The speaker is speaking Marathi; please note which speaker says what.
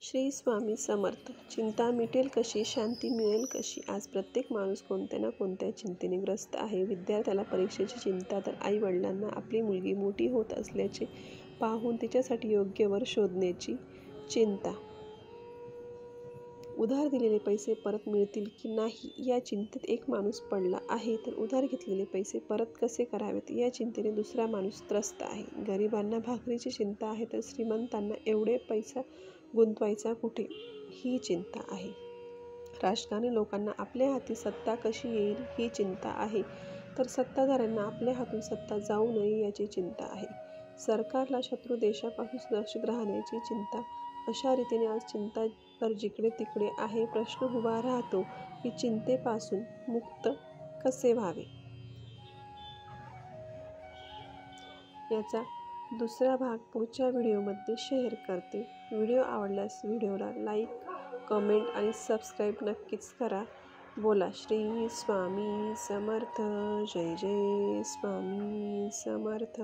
Speaker 1: श्री स्वामी समर्थ. चिंता मिटेल कशी, शांती मिळेल कशी? आज प्रत्येक माणूस कोणत्या ना कोणत्या चिंतेने ग्रस्त आहे. विद्यार्थ्याला परीक्षेची चिंता, तर आईवडिलांना आपली मुलगी मोठी होत असल्याचे पाहून तिच्यासाठी योग्य वर शोधण्याची चिंता. उधार दिलेले पैसे परत मिळतील की नाही या चिंतेत एक माणूस पडला आहे, तर उधार घेतलेले पैसे परत कसे करावेत या चिंतेने दुसरा माणूस त्रस्त आहे. गरिबांना भाकरीची चिंता आहे, तर श्रीमंतांना एवढे पैसा गुंतवायचा कुठे ही चिंता आहे. राजकारणी लोकांना आपल्या हाती सत्ता कशी येईल ही चिंता आहे, तर सत्ताधाऱ्यांना आपल्या हातून सत्ता जाऊ नये याची चिंता आहे. सरकारला शत्रू देशापासून सुरक्षित राहण्याची चिंता. अशा रीतीने आज चिंता तर जिकडे तिकडे आहे. प्रश्न उभा राहतो की चिंतेपासून मुक्त कसे व्हावे. याचा दुसरा भाग पुढच्या व्हिडिओमध्ये शेअर करते. व्हिडिओ आवडल्यास व्हिडिओला लाईक, कमेंट आणि सबस्क्राईब नक्कीच करा. बोला श्री स्वामी समर्थ. जय जय स्वामी समर्थ.